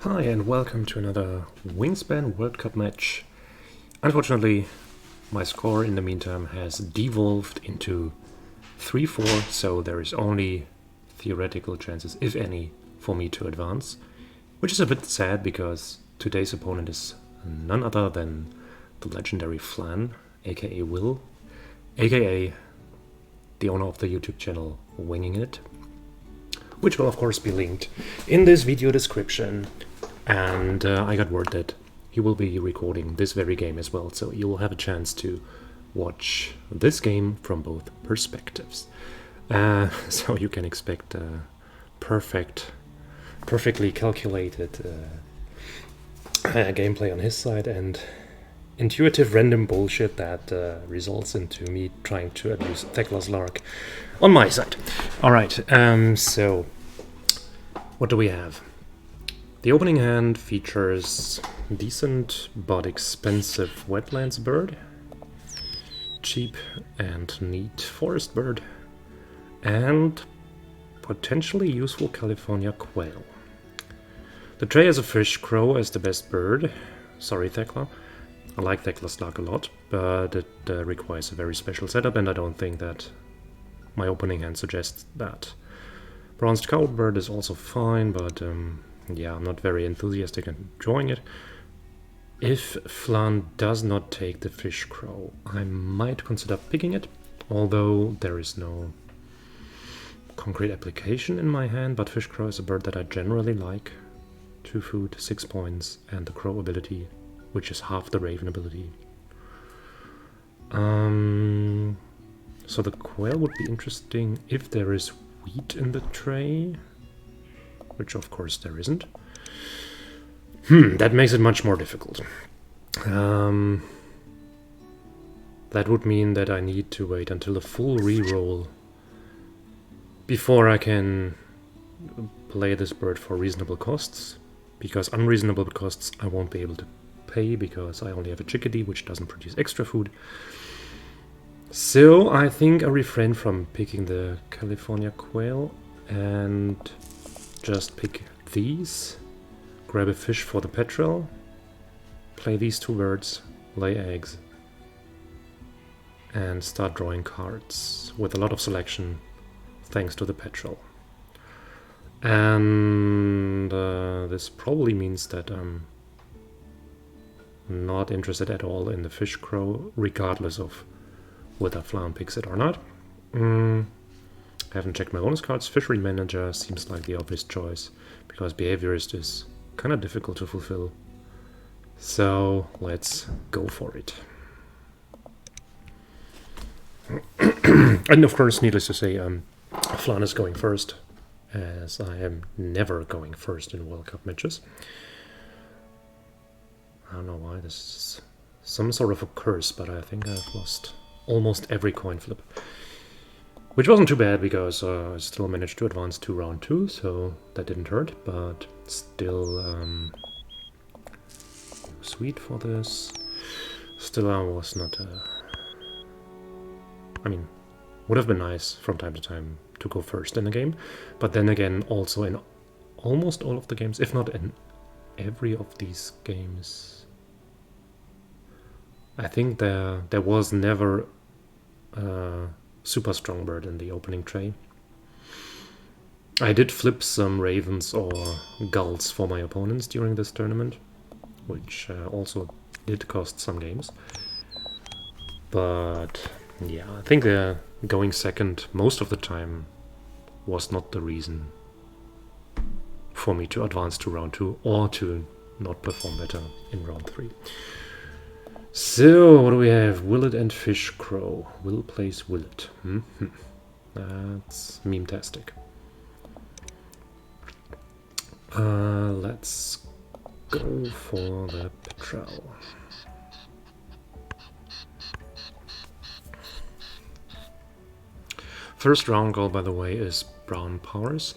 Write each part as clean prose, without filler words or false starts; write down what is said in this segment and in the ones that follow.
Hi and welcome to another Wingspan World Cup match. Unfortunately, my score in the meantime has devolved into 3-4, so there is only theoretical chances, if any, for me to advance. Which is a bit sad because today's opponent is none other than the legendary Flan, aka Will, aka the owner of the YouTube channel Winging It, which will of course be linked in this video description. And I got word that he will be recording this very game as well, so you will have a chance to watch this game from both perspectives. So you can expect perfectly calculated gameplay on his side and intuitive random bullshit that results into me trying to abuse Thecla's Lark on my side. Alright, so what do we have? The opening hand features decent but expensive wetlands bird, cheap and neat forest bird, and potentially useful California quail. The tray has a fish crow as the best bird. Sorry, Thecla. I like Thecla's Lark a lot, but it requires a very special setup, and I don't think that my opening hand suggests that. Bronzed cowbird is also fine, but yeah, I'm not very enthusiastic in enjoying it. If Flan does not take the fish crow, I might consider picking it, although there is no concrete application in my hand, but fish crow is a bird that I generally like. 2 food, 6 points, and the crow ability, which is half the raven ability. So the quail would be interesting if there is wheat in the tray, which of course there isn't. That makes it much more difficult. That would mean that I need to wait until a full reroll before I can play this bird for reasonable costs, because unreasonable costs I won't be able to pay because I only have a chickadee which doesn't produce extra food. So I think I refrain from picking the California quail and just pick these, grab a fish for the petrel, play these 2 birds, lay eggs, and start drawing cards with a lot of selection thanks to the petrel. And this probably means that I'm not interested at all in the fish crow, regardless of whether Flan picks it or not. I haven't checked my bonus cards. Fishery Manager seems like the obvious choice, because Behaviorist is kind of difficult to fulfill. So let's go for it. And of course, needless to say, Flan is going first, as I am never going first in World Cup matches. I don't know why, this is some sort of a curse, but I think I've lost almost every coin flip. Which wasn't too bad, because I still managed to advance to round 2, so that didn't hurt, but still sweet for this. Still I was not... I mean, would have been nice from time to time to go first in a game, but then again, also in almost all of the games, if not in every of these games, I think there was never a super strong bird in the opening tray. I did flip some ravens or gulls for my opponents during this tournament, which also did cost some games. But yeah, I think going second most of the time was not the reason for me to advance to round 2 or to not perform better in round 3. So, what do we have? Willet and Fish Crow. Will plays Willet. That's meme-tastic. Let's go for the petrel. First round goal, by the way, is brown powers.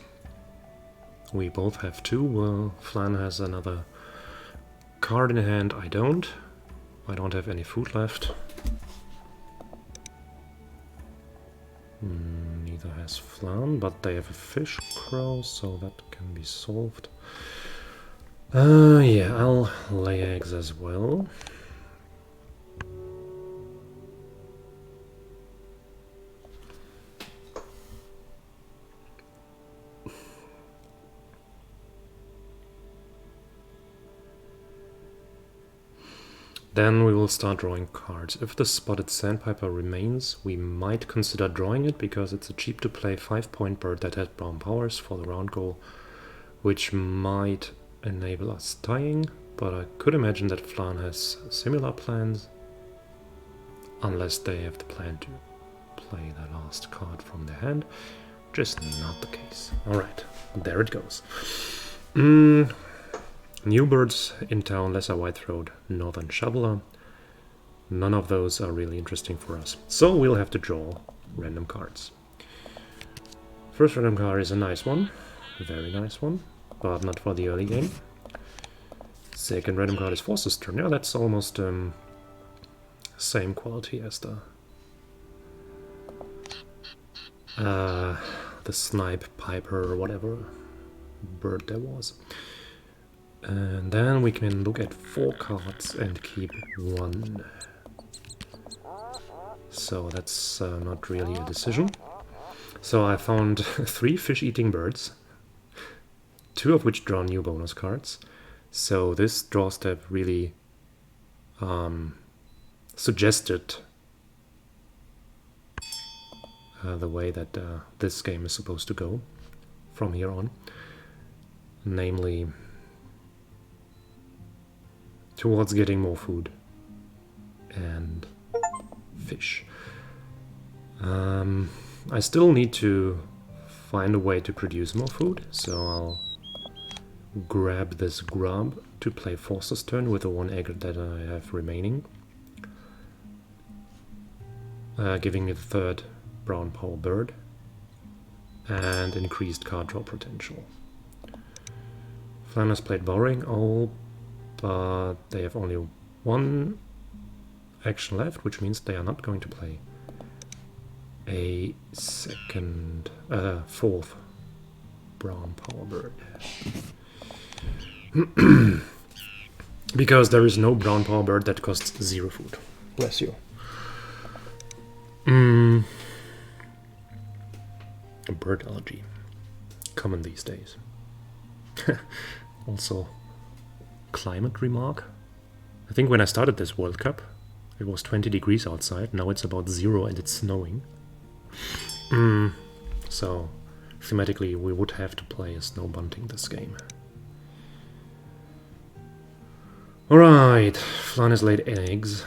We both have 2. Well, Flan has another card in hand. I don't. I don't have any food left. Neither has Flan, but they have a fish crow, so that can be solved. Yeah, I'll lay eggs as well. Then we will start drawing cards. If the spotted sandpiper remains, we might consider drawing it because it's a cheap to play 5-point bird that has brown powers for the round goal, which might enable us tying, but I could imagine that Flan has similar plans, unless they have the plan to play the last card from their hand, which is not the case. Alright, there it goes. New birds in town, lesser white-throat, northern shoveler. None of those are really interesting for us. So we'll have to draw random cards. First random card is a nice one. A very nice one. But not for the early game. Second random card is Force's turn. Yeah, that's almost same quality as the snipe, piper, or whatever bird there was. And then we can look at 4 cards and keep 1. So that's not really a decision. So I found 3 fish-eating birds, 2 of which draw new bonus cards. So this draw step really suggested the way that this game is supposed to go from here on. Namely, towards getting more food and fish. I still need to find a way to produce more food, so I'll grab this grub to play Force's turn with the 1 egg that I have remaining, giving me the 3rd brown power bird and increased card draw potential. Flan has played Boring. But they have only 1 action left, which means they are not going to play a 4th brown power bird. Because there is no brown power bird that costs 0 food. Bless you. A bird allergy. Common these days. Also, climate remark. I think when I started this World Cup, it was 20 degrees outside. Now it's about 0 and it's snowing. So, thematically, we would have to play a snow bunting this game. Alright, Flan has laid eggs.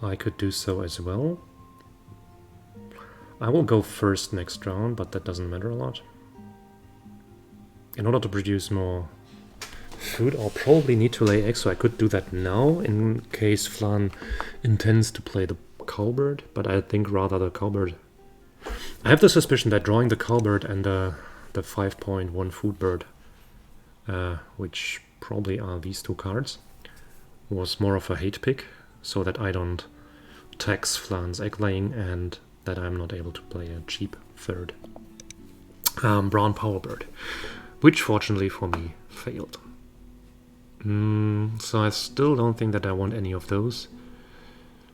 I could do so as well. I will go first next round, but that doesn't matter a lot. In order to produce more food, I'll probably need to lay eggs, so I could do that now in case Flan intends to play the cowbird, but I think rather the cowbird. I have the suspicion that drawing the cowbird and the 5.1 food bird, which probably are these 2 cards, was more of a hate pick, so that I don't tax Flan's egg laying and that I'm not able to play a cheap 3rd brown power bird, which fortunately for me failed. So I still don't think that I want any of those.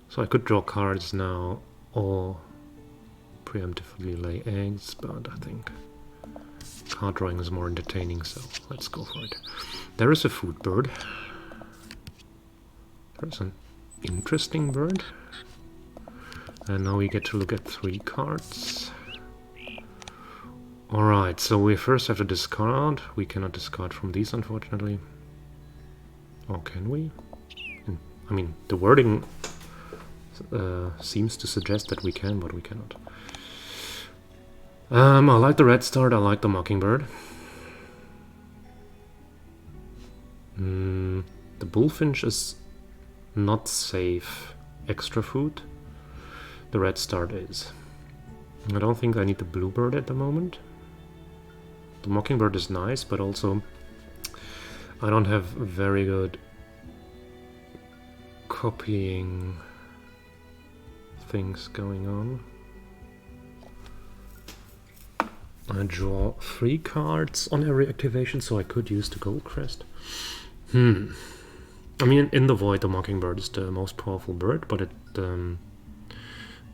So I could draw cards now or preemptively lay eggs, but I think card drawing is more entertaining, so let's go for it. There is a food bird. There's an interesting bird. And now we get to look at 3 cards. Alright, so we first have to discard. We cannot discard from these, unfortunately. Or can we? I mean, the wording seems to suggest that we can, but we cannot. I like the red start, I like the mockingbird. The bullfinch is not safe extra food. The red start is. I don't think I need the bluebird at the moment. The mockingbird is nice, but also I don't have very good copying things going on. I draw 3 cards on every activation, so I could use the gold crest. I mean, in the void, the mockingbird is the most powerful bird, but it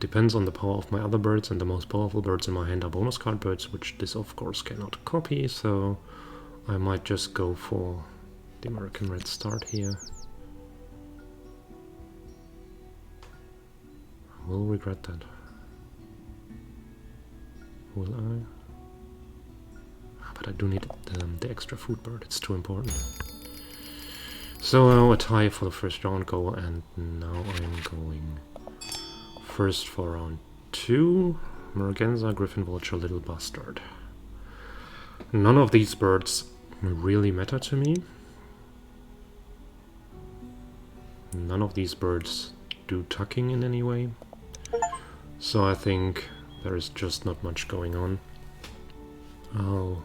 depends on the power of my other birds, and the most powerful birds in my hand are bonus card birds, which this of course cannot copy, so I might just go for the American red start here. I will regret that. Will I? But I do need the extra food bird, it's too important. So a tie for the first round goal, and now I'm going first for round 2. Merganza, Griffin, Vulture, Little Bastard. None of these birds really matter to me. None of these birds do tucking in any way. So I think there is just not much going on. I'll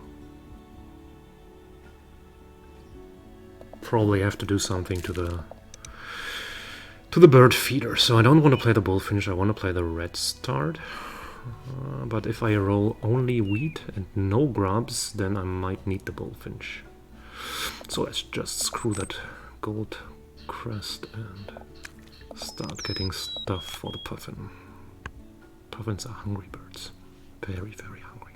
probably have to do something to the bird feeder. So I don't want to play the bullfinch, I want to play the red start. But if I roll only wheat and no grubs, then I might need the bullfinch. So let's just screw that gold crest and start getting stuff for the puffin. Puffins are hungry birds. Very, very hungry.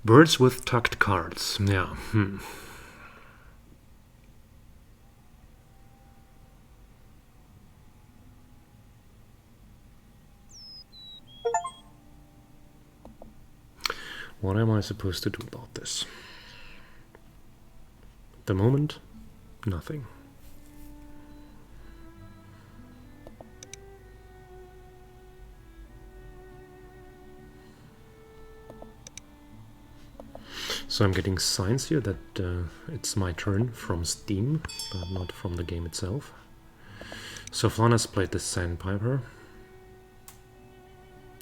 Birds with tucked cards. Yeah. What am I supposed to do about this? At the moment, nothing. So I'm getting signs here that it's my turn from Steam, but not from the game itself. So Flan has played the Sandpiper.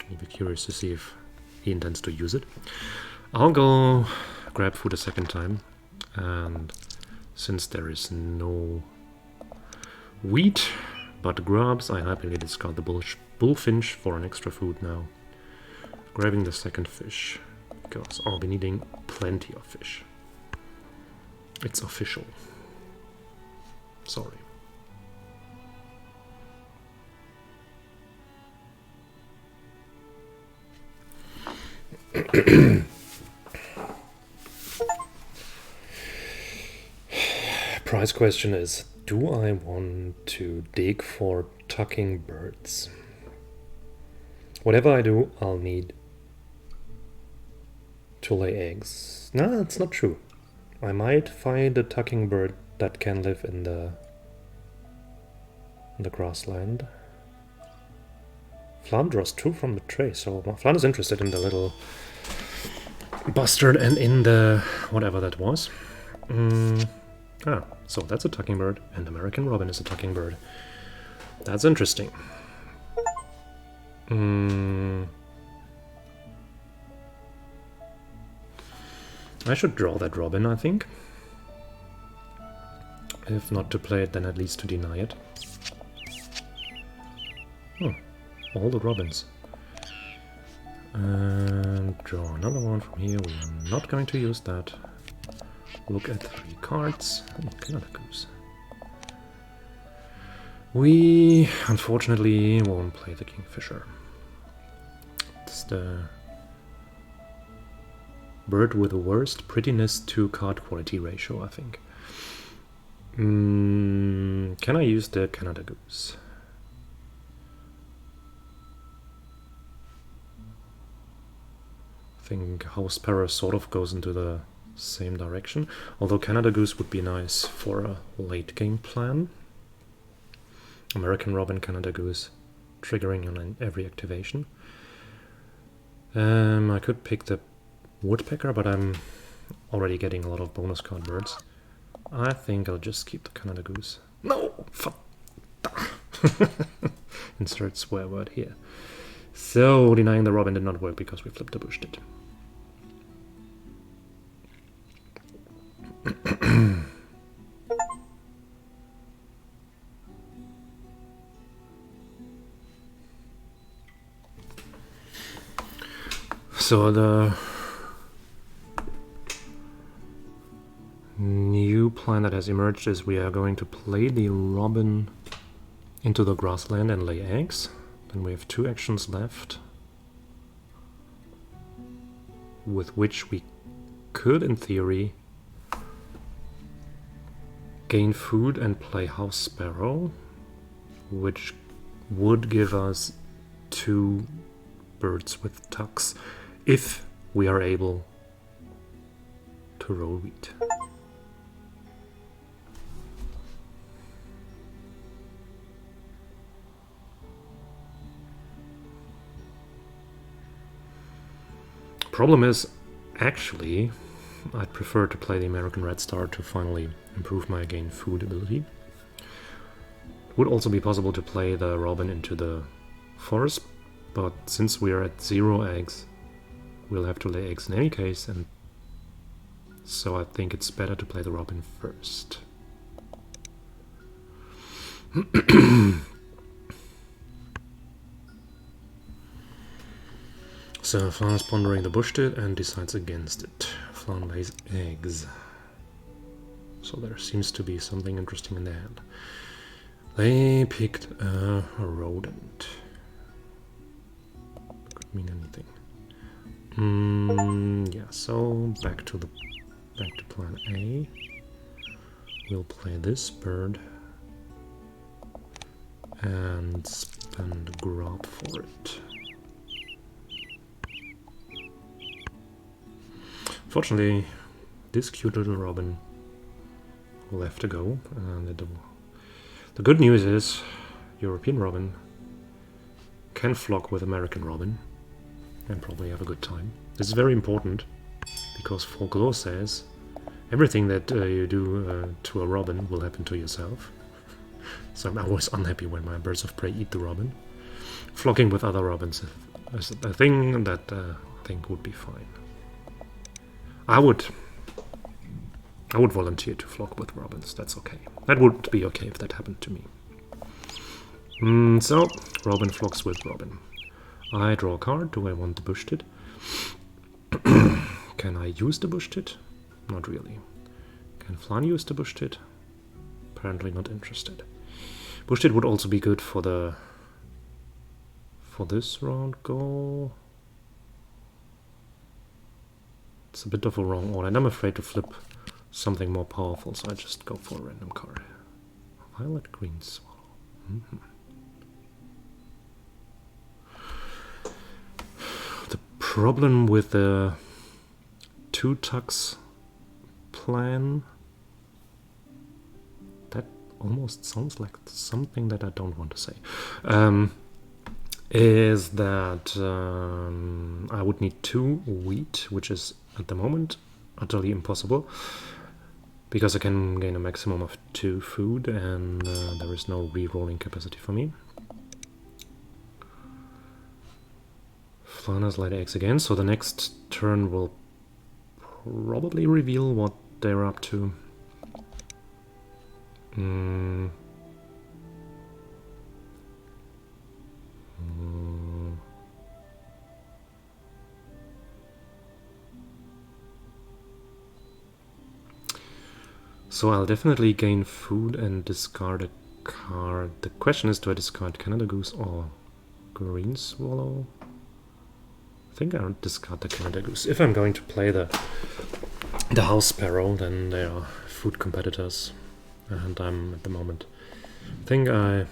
I'll be curious to see if he intends to use it. I'll go grab food a second time, and since there is no wheat but grubs, I happily discard the bullfinch for an extra food now. Grabbing the second fish, because I'll be needing plenty of fish. It's official. Sorry. Prize question is, do I want to dig for tucking birds? Whatever I do, I'll need to lay eggs. No, that's not true. I might find a tucking bird that can live in the grassland. Flan draws 2 from the tray, so Flan is interested in the little bastard and in the whatever that was. So that's a tucking bird, and American Robin is a tucking bird. That's interesting. I should draw that robin, I think. If not to play it, then at least to deny it. Oh, all the robins. And draw another one from here. We are not going to use that. Look at 3 cards. Canada Goose. We unfortunately won't play the Kingfisher. It's the bird with the worst prettiness to card quality ratio, I think. Can I use the Canada Goose? I think House Sparrow sort of goes into the same direction, although Canada Goose would be nice for a late game plan. American Robin, Canada Goose, triggering on every activation. I could pick the Woodpecker, but I'm already getting a lot of bonus card birds. I think I'll just keep the Canada Goose. No! Insert swear word here. So, denying the Robin did not work because we flipped the bush did. So the new plan that has emerged is we are going to play the robin into the grassland and lay eggs. Then we have 2 actions left, with which we could, in theory, gain food and play house sparrow, which would give us 2 birds with tucks if we are able to roll wheat. Problem is, actually, I'd prefer to play the American Red Star to finally improve my gain food ability. It would also be possible to play the robin into the forest, but since we are at 0 eggs, we'll have to lay eggs in any case, and so I think it's better to play the robin first. So Flan is pondering the bush tit and decides against it. Flan lays eggs. So there seems to be something interesting in their hand. They picked a rodent. Could mean anything. Yeah, so back to plan A. We'll play this bird and spend a grub for it. Fortunately, this cute little robin will have to go, and the good news is European robin can flock with American robin and probably have a good time. This is very important because folklore says everything that you do to a robin will happen to yourself. So I'm always unhappy when my birds of prey eat the robin. Flocking with other robins is a thing that I think would be fine. I would volunteer to flock with robins. That's okay. That would be okay if that happened to me. So, robin flocks with robin. I draw a card. Do I want the bush tit? Can I use the bush tit? Not really. Can Flan use the bush tit? Apparently not interested. Bush tit would also be good for this round goal. It's a bit of a wrong order, and I'm afraid to flip something more powerful, so I just go for a random card. Violet green swallow. The problem with the 2 tucks plan, that almost sounds like something that I don't want to say, is that I would need 2 wheat, which is at the moment utterly impossible, because I can gain a maximum of 2 food, and there is no re-rolling capacity for me. Flan has laid eggs again, so the next turn will probably reveal what they're up to. So I'll definitely gain food and discard a card. The question is, do I discard Canada Goose or Green Swallow? I think I'll discard the Canada Goose. If I'm going to play the House Sparrow, then they are food competitors. And I'm at the moment, I think I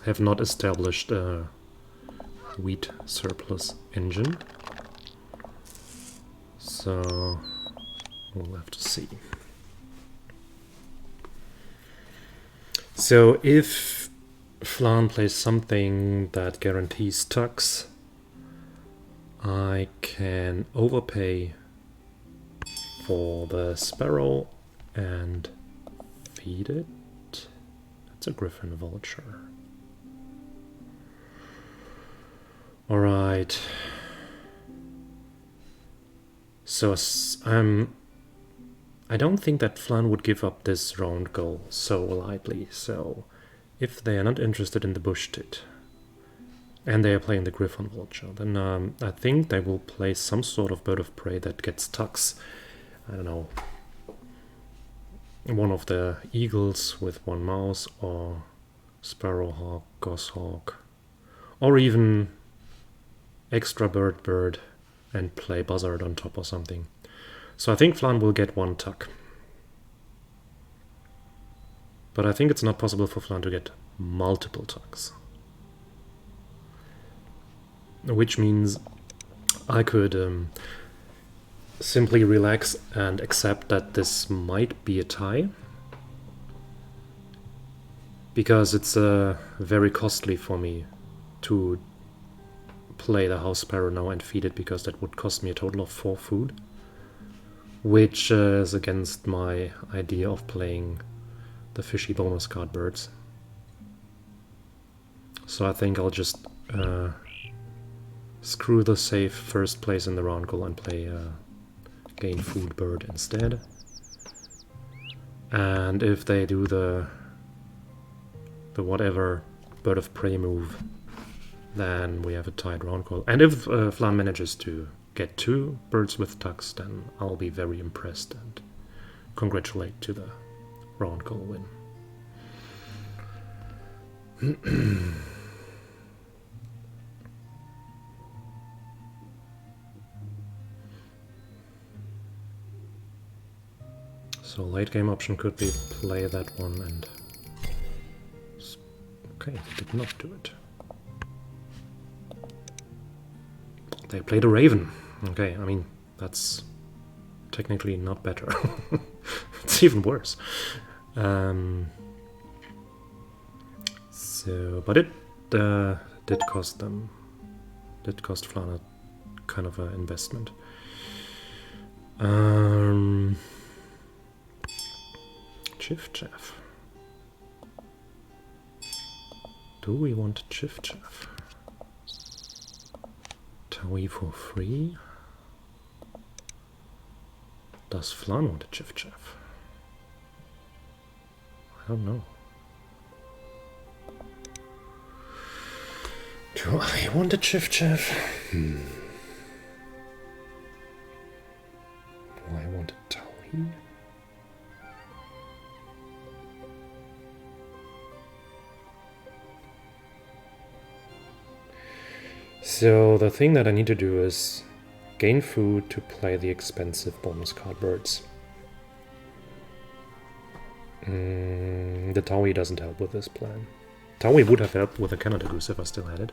have not established a wheat surplus engine. So we'll have to see. So if Flan plays something that guarantees tucks, I can overpay for the sparrow and feed it. That's a griffin vulture. Alright. So I don't think that Flan would give up this round goal so lightly, so if they are not interested in the bush tit, and they are playing the Griffon Vulture, then I think they will play some sort of bird of prey that gets tucks. I don't know, one of the eagles with one mouse, or sparrowhawk, goshawk, or even extra bird, and play buzzard on top or something. So I think Flan will get one tuck. But I think it's not possible for Flan to get multiple tucks. Which means I could simply relax and accept that this might be a tie. Because it's very costly for me to play the house sparrow now and feed it, because that would cost me a total of 4 food. Which is against my idea of playing the fishy bonus card birds. So I think I'll just screw the safe first place in the round goal and play gain food bird instead. And if they do the whatever bird of prey move, then we have a tied round goal. And if Flan manages to get 2 birds with tucks, then I'll be very impressed and congratulate to the round goal win. So late game option could be play that one, and okay, they did not do it. They played a raven. Okay, I mean, that's technically not better. It's even worse. But it did cost Flan a kind of an investment. Chiff-chaff. Do we want chiff-chaff? Towie for free? Does Flan want a chiff-chaff? I don't know. Do I want a chiff-chaff? Do I want a Towie? So the thing that I need to do is gain food to play the expensive bonus card birds. The Towie doesn't help with this plan. Towie would have helped with a Canada Goose if I still had it.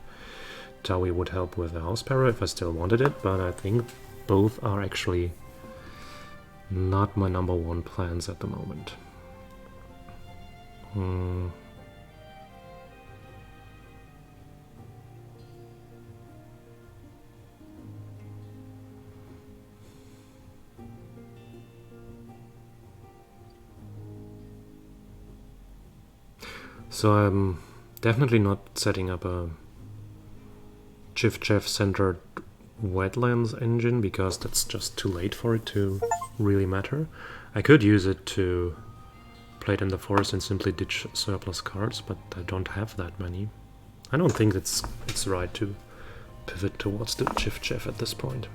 Towie would help with a House Sparrow if I still wanted it, but I think both are actually not my number one plans at the moment. So I'm definitely not setting up a Chiff-Chaff centered wetlands engine, because that's just too late for it to really matter. I could use it to play it in the forest and simply ditch surplus cards, but I don't have that many. I don't think it's right to pivot towards the Chiff-Chaff at this point.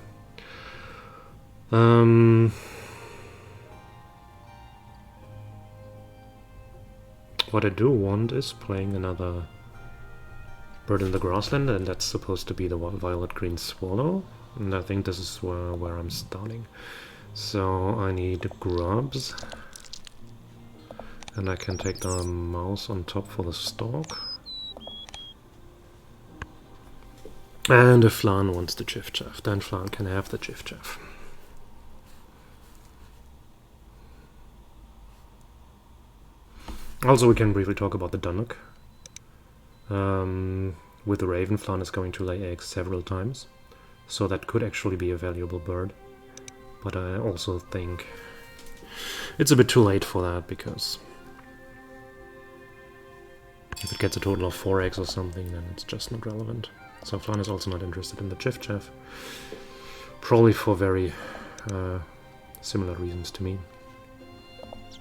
What I do want is playing another bird in the grassland, and that's supposed to be the violet-green swallow. And I think this is where I'm starting. So I need grubs. And I can take the mouse on top for the stalk. And if Flan wants the Chiff-Chaff, then Flan can have the Chiff-Chaff. Also, we can briefly talk about the Dunnock. With the Raven, Flan is going to lay eggs several times, so that could actually be a valuable bird. But I also think it's a bit too late for that, because if it gets a total of 4 eggs or something, then it's just not relevant. So Flan is also not interested in the Chiff-Chaff, probably for very similar reasons to me.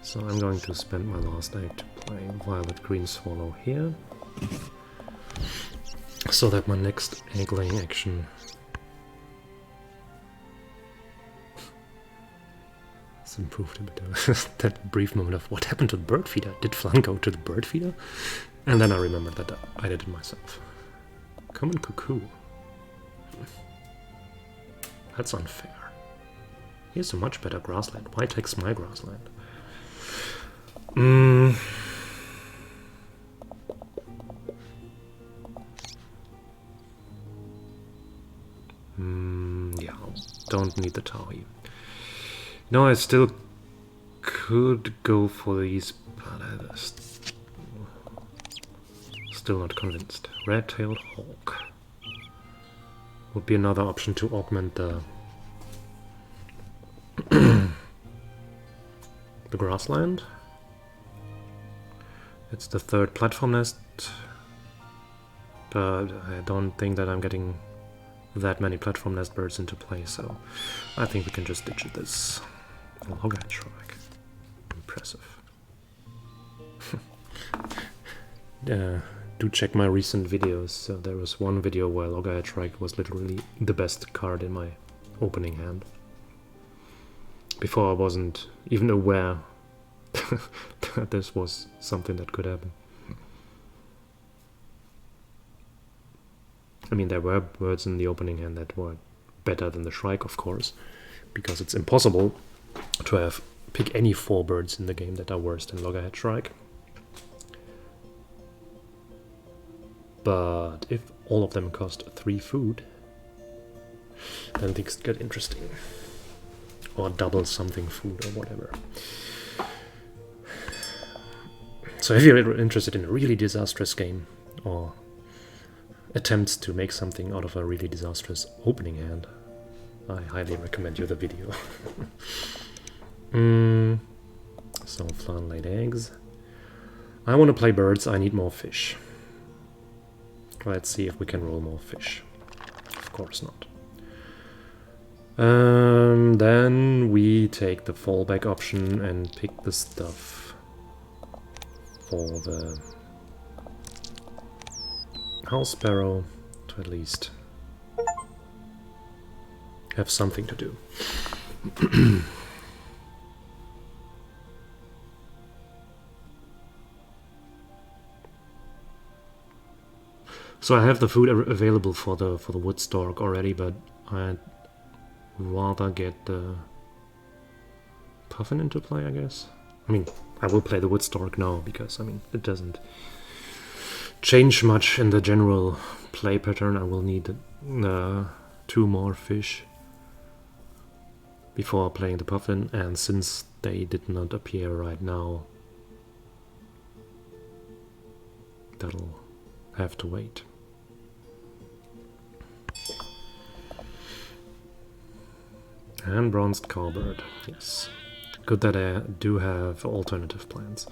So I'm going to spend my last egg to play violet-green swallow here. so that my next egg-laying action is improved a bit. That brief moment of what happened to the bird feeder? Did Flan go to the bird feeder? And then I remembered that I did it myself. Common cuckoo. That's unfair. Here's a much better grassland. Why takes my grassland? Yeah, don't need the Taui. No, I still could go for these, but I'm still not convinced. Red-tailed hawk would be another option to augment the the grassland. It's the third platform nest, but I don't think that I'm getting that many platform nest birds into play, so I think we can just ditch this. Loggerhead shrike. Impressive. Do check my recent videos. So there was one video where Loggerhead shrike was literally the best card in my opening hand. Before I wasn't even aware that this was something that could happen. I mean, there were birds in the opening hand that were better than the shrike, of course, because it's impossible to pick any 4 birds in the game that are worse than Loggerhead shrike. But if all of them cost 3 food, then things get interesting. Or double something food or whatever. So if you're interested in a really disastrous game, or attempts to make something out of a really disastrous opening hand, I highly recommend you the video. So Flan laid eggs. I want to play birds, I need more fish. Let's see if we can roll more fish. Of course not. Then we take the fallback option and pick the stuff for the house sparrow to at least have something to do. So I have the food available for the wood stork already, but I'd rather get the puffin into play, I guess. I mean, I will play the wood stork now because, I mean, it doesn't change much in the general play pattern. I will need 2 more fish before playing the puffin, and since they did not appear right now, that'll have to wait. And bronzed cowbird, yes. Good that I do have alternative plans.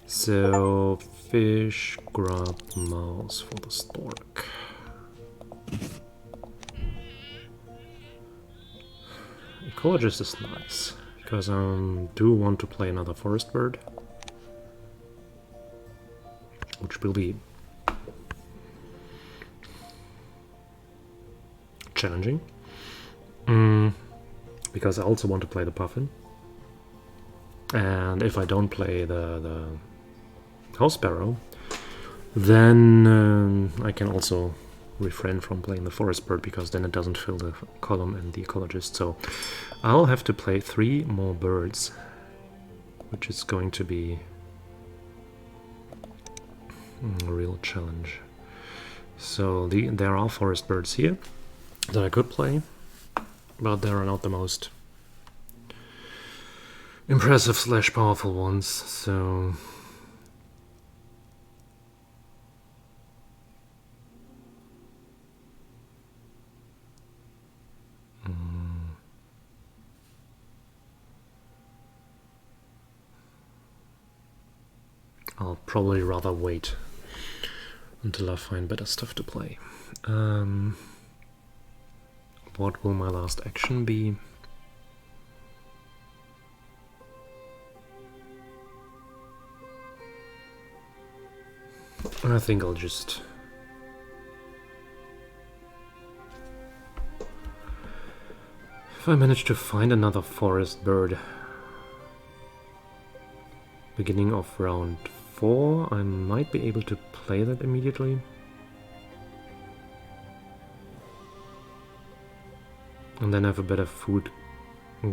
So, fish, grub, mouse for the stork. Ecologist is nice, because I do want to play another forest bird, which will be challenging. Because I also want to play the puffin. And if I don't play the house sparrow, then I can also refrain from playing the forest bird, because then it doesn't fill the column in the ecologist. So I'll have to play 3 more birds, which is going to be a real challenge. So there are forest birds here that I could play, but they are not the most impressive / powerful ones, so I'll probably rather wait until I find better stuff to play. What will my last action be? I think I'll just If I manage to find another forest bird beginning of round 4, I might be able to play that immediately. And then have a better food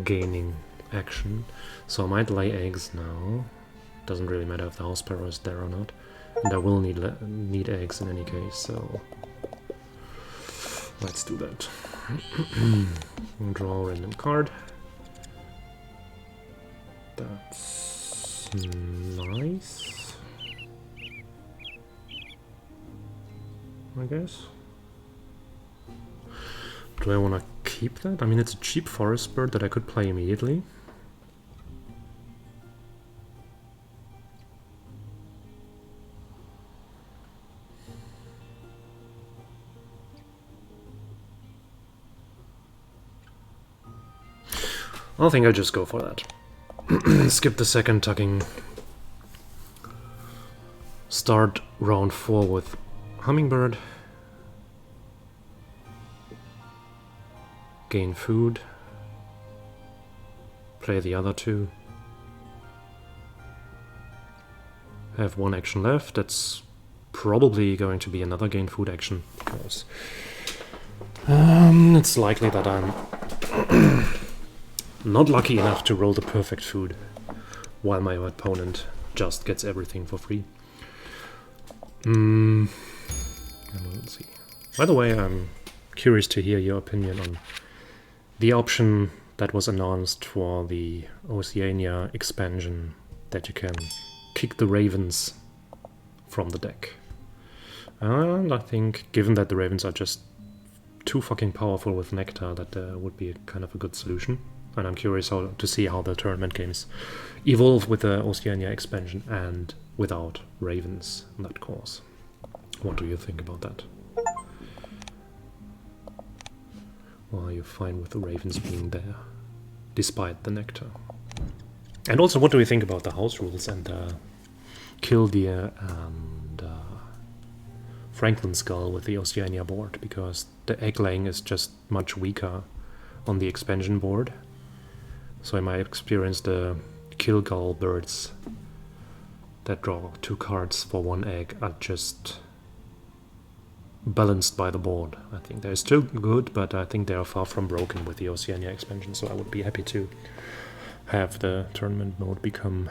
gaining action. So I might lay eggs now. Doesn't really matter if the house sparrow is there or not. And I will need eggs in any case, so let's do that. Draw a random card. That's nice, I guess. Do I want to keep that? I mean, it's a cheap forest bird that I could play immediately. I think I'll just go for that. Skip the second tucking. Start round 4 with hummingbird. Gain food. Play the other 2. Have 1 action left. That's probably going to be another gain food action, because it's likely that I'm not lucky enough to roll the perfect food while my opponent just gets everything for free. And we'll see. By the way, I'm curious to hear your opinion on the option that was announced for the Oceania expansion, that you can kick the ravens from the deck. And I think, given that the ravens are just too fucking powerful with nectar, that would be kind of a good solution. And I'm curious to see how the tournament games evolve with the Oceania expansion and without ravens in that course. What do you think about that? Or are you fine with the ravens being there, despite the nectar? And also, what do we think about the house rules and killdeer and Franklin skull with the Oceania board? Because the egg laying is just much weaker on the expansion board. So in my experience, the kill gull birds that draw 2 cards for 1 egg are just balanced by the board. I think they're still good, but I think they are far from broken with the Oceania expansion, so I would be happy to have the tournament mode become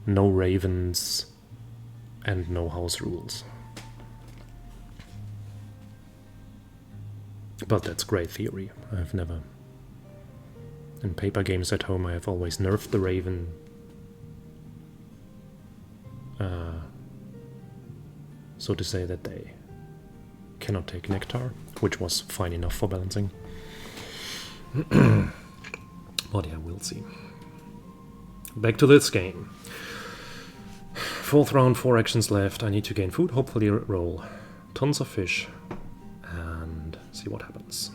no ravens and no house rules. But that's great theory. I've never... In paper games at home, I have always nerfed the raven. So to say that they cannot take nectar, which was fine enough for balancing. But yeah, we'll see. Back to this game. 4th round, 4 actions left. I need to gain food, hopefully roll tons of fish, and see what happens.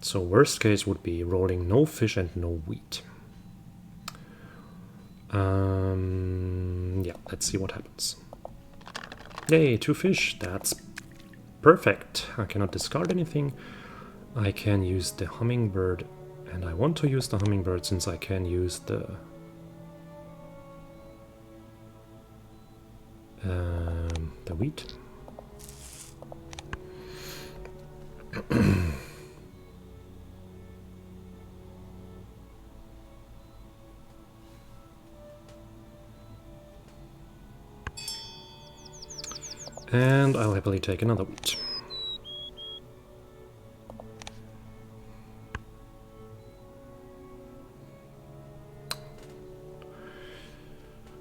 So worst case would be rolling no fish and no wheat. Yeah, let's see what happens. Yay, 2 fish, that's perfect. I cannot discard anything. I can use the hummingbird, and I want to use the hummingbird since I can use the wheat. And I'll happily take another wheat.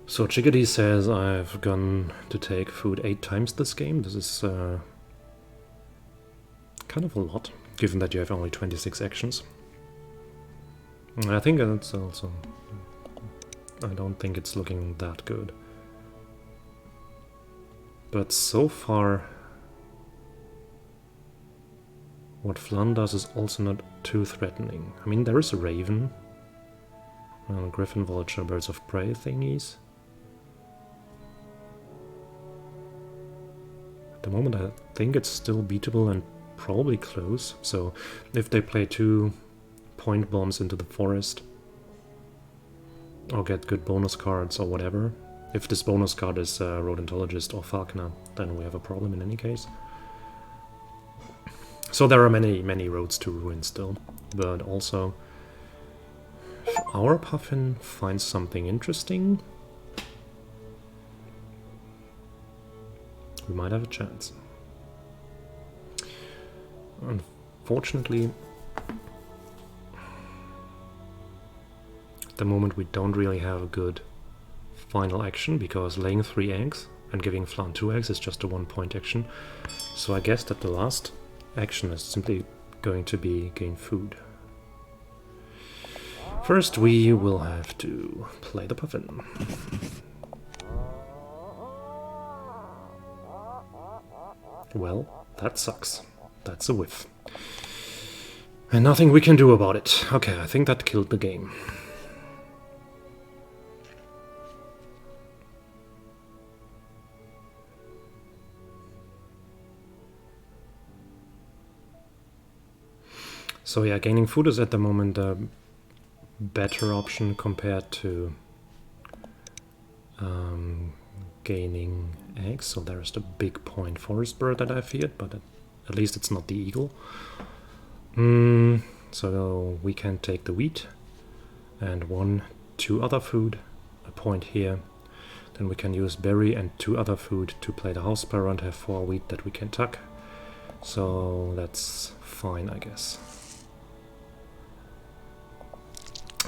So Chickadee says I've gone to take food 8 times this game. This is kind of a lot, given that you have only 26 actions. I think it's also... I don't think it's looking that good. But so far, what Flan does is also not too threatening. I mean, there is a raven, griffin, vulture, birds of prey thingies. the moment I think it's still beatable and probably close. So if they play 2 point bombs into the forest, or get good bonus cards or whatever, if this bonus card is Rodentologist or Falconer, then we have a problem in any case. So there are many roads to ruin still, but also if our Puffin finds something interesting, we might have a chance. Unfortunately, at the moment we don't really have a good final action, because laying 3 eggs and giving Flan 2 eggs is just a 1-point action. So I guess that the last action is simply going to be gain food. First we will have to play the Puffin. Well, that sucks. That's a whiff. And nothing we can do about it. Okay, I think that killed the game. So yeah, gaining food is at the moment a better option compared to gaining eggs. So there's the big point forest bird that I feared, but at least it's not the eagle. So we can take the wheat and 2 other food, a point here. Then we can use berry and 2 other food to play the house sparrow and have 4 wheat that we can tuck. So that's fine, I guess.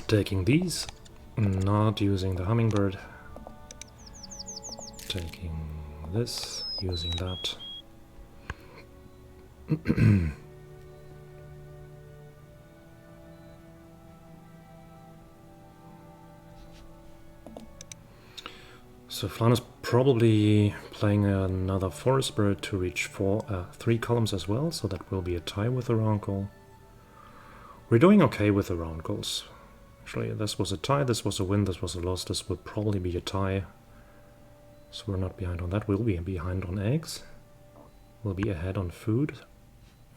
Taking these, not using the hummingbird. Taking this, using that. So Flan is probably playing another forest bird to reach 3 columns as well, so that will be a tie with the round goal. We're doing okay with the round goals. Actually, this was a tie, this was a win, this was a loss, this will probably be a tie. So we're not behind on that. We'll be behind on eggs. We'll be ahead on food.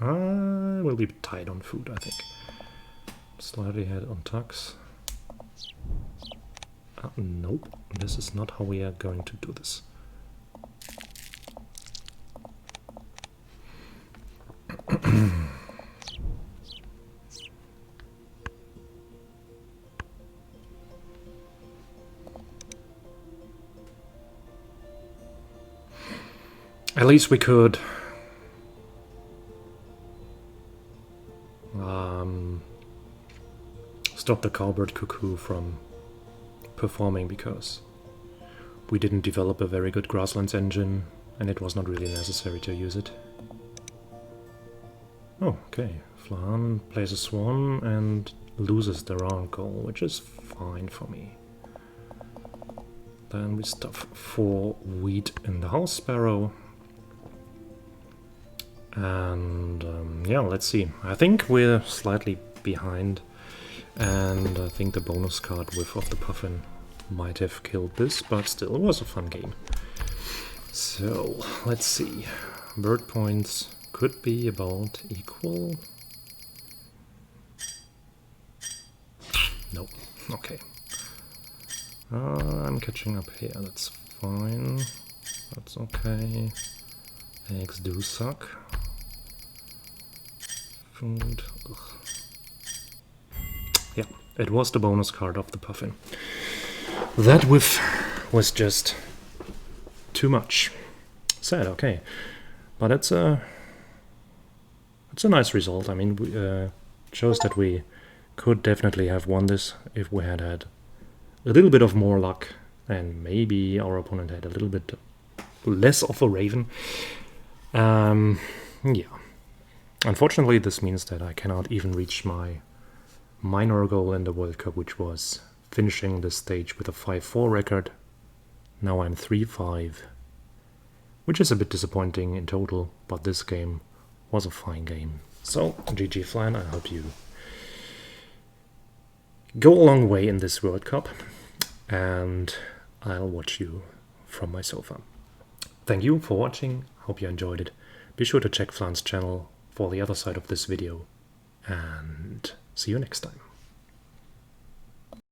We'll be tied on food, I think. Slightly ahead on tucks. Nope, this is not how we are going to do this. At least we could stop the cowbird cuckoo from performing, because we didn't develop a very good grasslands engine and it was not really necessary to use it. Oh, okay. Flan plays a swan and loses the round goal, which is fine for me. Then we stuff 4 wheat in the house sparrow. And yeah, let's see. I think we're slightly behind, and I think the bonus card whiff of the Puffin might have killed this, but still, it was a fun game. So, let's see. Bird points could be about equal. No, okay. I'm catching up here, that's fine. That's okay. Eggs do suck. Food. Ugh. Yeah, it was the bonus card of the Puffin. That whiff was just too much. Sad, okay. But it's a nice result. I mean, shows that we could definitely have won this if we had had a little bit of more luck, and maybe our opponent had a little bit less of a raven. Yeah. Unfortunately, this means that I cannot even reach my minor goal in the World Cup, which was finishing this stage with a 5-4 record. Now I'm 3-5, which is a bit disappointing in total, but this game was a fine game. So, GG Flan, I hope you go a long way in this World Cup, and I'll watch you from my sofa. thank you for watching. Hope you enjoyed it. Be sure to check Flan's channel for the other side of this video, and see you next time.